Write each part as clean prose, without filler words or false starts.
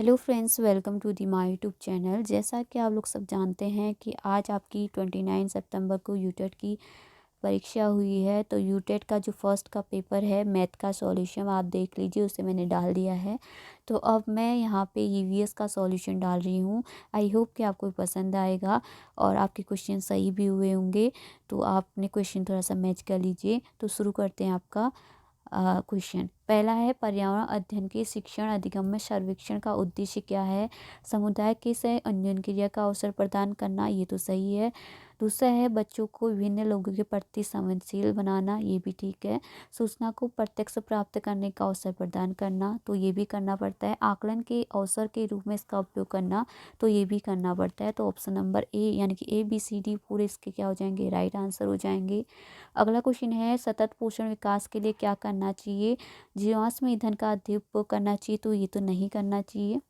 Hello friends, welcome to the my YouTube channel. जैसा कि आप लोग सब जानते हैं कि आज आपकी 29 सितंबर को यूटेट की परीक्षा हुई है। तो यूटेट का जो फर्स्ट का पेपर है मैथ का सॉल्यूशन आप देख लीजिए, उसे मैंने डाल दिया है। तो अब मैं यहाँ पे ईवीएस का सॉल्यूशन डाल रही हूँ। आई होप कि आपको पसंद आएगा और आपके क्वेश्चन सही भी हुए होंगे। तो आप अपने क्वेश्चन थोड़ा सा मैच कर लीजिए। तो शुरू करते हैं आपका क्वेश्चन। पहला है, पर्यावरण अध्ययन के शिक्षण अधिगम में सर्वेक्षण का उद्देश्य क्या है? समुदाय के सह अन्योन क्रिया का अवसर प्रदान करना, ये तो सही है। दूसरा है, बच्चों को विभिन्न लोगों के प्रति संवेदनशील बनाना, ये भी ठीक है। सूचना को प्रत्यक्ष प्राप्त करने का अवसर प्रदान करना, तो ये भी करना पड़ता है। आकलन के अवसर के रूप में इसका उपयोग करना, तो ये भी करना पड़ता है। तो ऑप्शन नंबर ए यानी कि ABCD पूरे इसके क्या हो जाएंगे? राइट आंसर हो जाएंगे। अगला क्वेश्चन है, सतत पोषण विकास के लिए क्या करना चाहिए? जीवाश्म ईंधन का अधिक उपयोग करना चाहिए, तो ये तो नहीं करना चाहिए।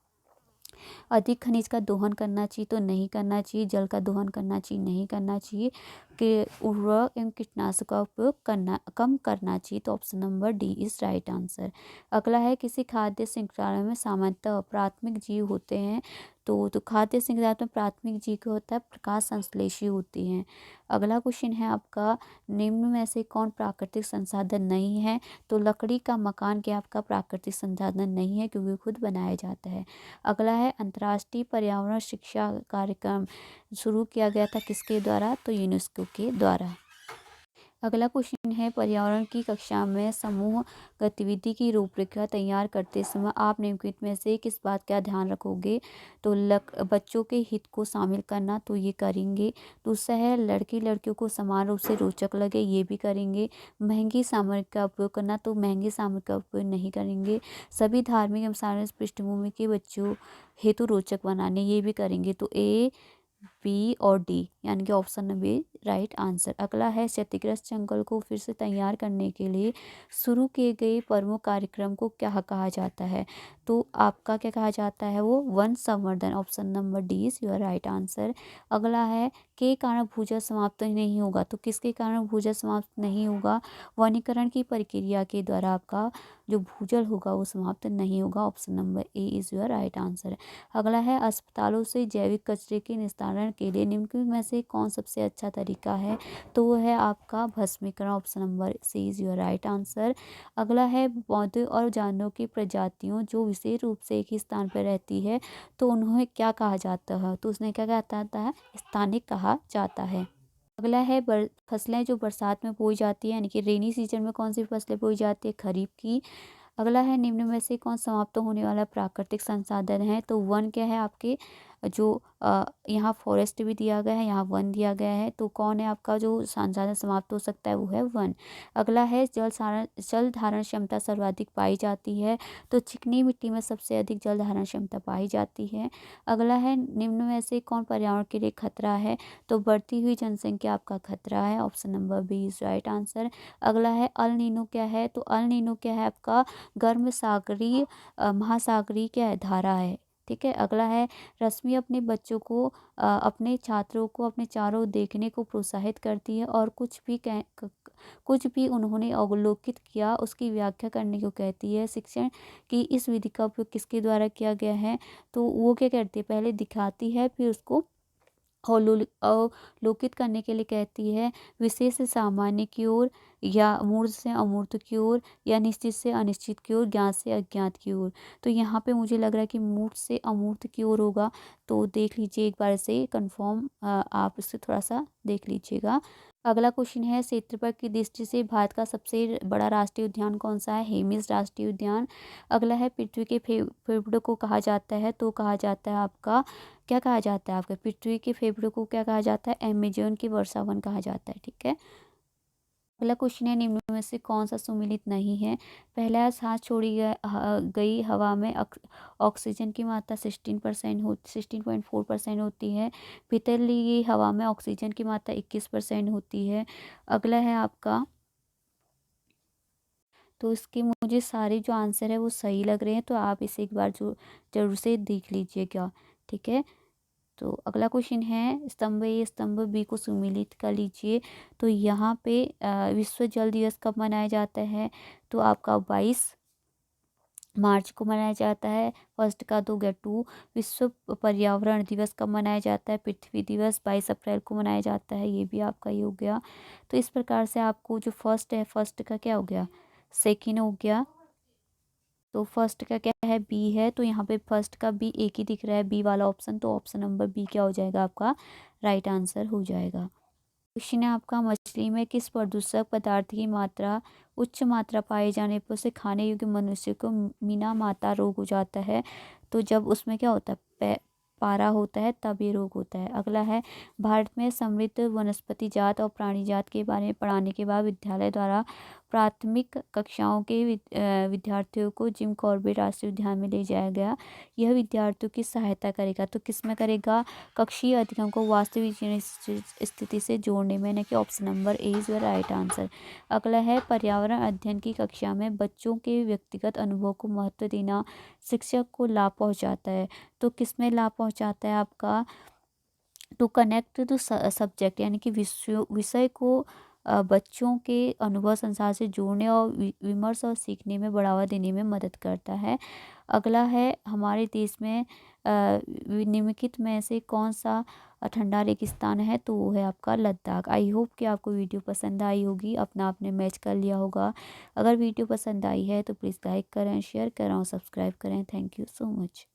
अधिक खनिज का दोहन करना चाहिए, तो नहीं करना चाहिए। जल का दोहन करना चाहिए, नहीं करना चाहिए। कि उर्वरक एवं कीटनाशक का उपयोग करना कम करना चाहिए, तो option number D is right answer. अगला है, किसी खाद्य श्रृंखला में सामान्यतः प्राथमिक जीव होते हैं, तो खाद्य श्रृंखला में प्राथमिक जीव क्या होता है? प्रकाश संश्लेषी होती हैं। अगला क्वेश्चन है आपका, निम्न में से कौन प्राकृतिक संसाधन नहीं है? तो लकड़ी का मकान क्या आपका प्राकृतिक संसाधन नहीं है, क्योंकि खुद बनाया जाता है। अगला है, अंतर्राष्ट्रीय पर्यावरण शिक्षा कार्यक्रम शुरू किया गया था किसके द्वारा? तो यूनेस्को के द्वारा। अगला क्वेश्चन है, पर्यावरण की कक्षा में समूह गतिविधि की रूपरेखा तैयार करते समय आप निम्नलिखित में से किस बात का ध्यान रखोगे? तो बच्चों के हित को शामिल करना, तो ये करेंगे। दूसरा है, लड़की लड़कियों को समान रूप से रोचक लगे, ये भी करेंगे। महंगी सामग्री का उपयोग करना, तो महंगी सामग्री का उपयोग नहीं करेंगे। सभी धार्मिक एवं सामाजिक पृष्ठभूमि के बच्चों हेतु रोचक बनाने, ये भी करेंगे। तो ए, बी और डी यानी कि ऑप्शन नंबर राइट आंसर। अगला है, क्षतिग्रस्त जंगल को फिर से तैयार करने के लिए शुरू किए गए प्रमुख कार्यक्रम को क्या कहा जाता है? तो आपका क्या कहा जाता है? वो वन संवर्धन। Option number D is your right answer. अगला है, के कारण भूजल समाप्त नहीं होगा, तो किसके कारण भूजल समाप्त नहीं होगा? वनीकरण की प्रक्रिया के द्वारा आपका जो भूजल होगा वो समाप्त नहीं होगा। Option number A is your right answer. अगला है, अस्पतालों से जैविक कचरे के निस्तारण के लिए निम्नलिखित में से कौन सबसे अच्छा तरीका है? तो वो है आपका भस्मीकरण। Option number C is your right answer. अगला है, पौधे और जानवरों की प्रजातियों जो विशेष रूप से एक ही स्थान पर रहती है, तो उन्हें क्या कहा जाता है? तो उसने क्या कहता है? स्थानिक कहा जाता है। अगला है, फसलें जो बरसात में बोई जाती है यानी कि रेनी सीजन में कौन सी फसलें बोई जाती है? खरीफ की। अगला है, निम्न में से कौन समाप्त होने वाला प्राकृतिक संसाधन है? तो वन क्या है आपके जो यहाँ फॉरेस्ट भी दिया गया है, यहाँ वन दिया गया है, तो कौन है आपका जो संसाधन समाप्त हो सकता है? वो है वन। अगला है, जल धारण क्षमता सर्वाधिक पाई जाती है, तो चिकनी मिट्टी में सबसे अधिक जल धारण क्षमता पाई जाती है। अगला है, निम्न में से कौन पर्यावरण के लिए खतरा है? तो बढ़ती हुई जनसंख्या आपका खतरा है। Option number B is right answer. अगला है, अल नीनो क्या है? तो अल नीनो क्या है आपका गर्म सागरीय महासागरीय क्या है? धारा है। ठीक है। अगला है, रश्मि अपने बच्चों को अपने छात्रों को अपने चारों देखने को प्रोत्साहित करती है और कुछ भी उन्होंने अवलोकित किया उसकी व्याख्या करने को कहती है। शिक्षण की इस विधि का उपयोग किसके द्वारा किया गया है? तो वो क्या करती है? पहले दिखाती है, फिर उसको अवलोकित करने के लिए कहती है। विशेष से सामान्य की ओर, या मूर्त से अमूर्त की ओर, या निश्चित से अनिश्चित की ओर, ज्ञात से अज्ञात की ओर। तो यहाँ पे मुझे लग रहा है कि मूर्त से अमूर्त की ओर होगा। तो देख लीजिए एक बार से कंफर्म, आप इससे थोड़ा सा देख लीजिएगा। अगला क्वेश्चन है, क्षेत्रफल की दृष्टि से भारत का सबसे बड़ा राष्ट्रीय उद्यान कौन सा है? हेमिस राष्ट्रीय उद्यान। अगला है, पृथ्वी के फेफड़ों को कहा जाता है, तो कहा जाता है आपका क्या कहा जाता है? आपका पृथ्वी के फेफड़ों को क्या कहा जाता है? अमेजोन की वर्षा वन कहा जाता है। ठीक है। अगला क्वेश्चन है, निम्न में से कौन सा सुमेलित नहीं है? पहला, सांस छोड़ी गई हवा में ऑक्सीजन की मात्रा 16.4% होती है। भीतर ली गई हवा में ऑक्सीजन की मात्रा 21% होती है। अगला है आपका, तो इसके मुझे सारे जो आंसर है वो सही लग रहे हैं, तो आप इसे एक बार जो जरूर से देख लीजिएगा। ठीक है। तो अगला क्वेश्चन है, स्तंभ ए स्तंभ बी को सुमेलित कर लीजिए। तो यहाँ पे विश्व जल दिवस कब मनाया जाता है? तो आपका 22 मार्च को मनाया जाता है। फर्स्ट का तो हो गया 2। विश्व पर्यावरण दिवस कब मनाया जाता है? पृथ्वी दिवस 22 अप्रैल को मनाया जाता है, ये भी आपका ये हो गया। तो इस प्रकार से आपको जो फर्स्ट है, फर्स्ट का क्या हो गया? सेकेंड हो गया। तो फर्स्ट का क्या है? बी है, तो यहाँ पे फर्स्ट का बी एक ही दिख रहा है, बी वाला ऑप्शन, तो ऑप्शन नंबर बी क्या हो जाएगा? आपका राइट आंसर हो जाएगा। क्वेश्चन है आपका, मछली में किस प्रदूषक पदार्थ की मात्रा उच्च मात्रा पाए जाने पर उसे खाने योग्य मनुष्य को मीना माता रोग हो जाता है? तो जब उसमें क्या होता है? पारा होता है तब ये रोग होता है। अगला है, भारत में समृद्ध वनस्पति जात और प्राणी जात के बारे में पढ़ाने के बाद विद्यालय द्वारा प्राथमिक कक्षाओं के विद्यार्थियों को जिम कॉर्बेट राष्ट्रीय उद्यान में ले जाया गया। यह विद्यार्थियों की सहायता करेगा। तो किस में करेगा? कक्षीय अध्ययन को वास्तविक जीवन स्थिति से जोड़ने में, यानी कि option number A is the right answer. अगला है, पर्यावरण अध्ययन की कक्षा में बच्चों के व्यक्तिगत अनुभव को महत्व देना शिक्षक को लाभ पहुंचाता है। तो किस में लाभ पहुंचाता है आपका? टू कनेक्ट टू सब्जेक्ट, यानी कि विषय को बच्चों के अनुभव संसार से जोड़ने और विमर्श और सीखने में बढ़ावा देने में मदद करता है। अगला है, हमारे देश में निम्नलिखित में से कौन सा ठंडा रेगिस्तान है? तो वो है आपका लद्दाख। आई होप कि आपको वीडियो पसंद आई होगी, अपना आपने मैच कर लिया होगा। अगर वीडियो पसंद आई है तो प्लीज़ लाइक करें, शेयर करें और सब्सक्राइब करें। Thank you so much.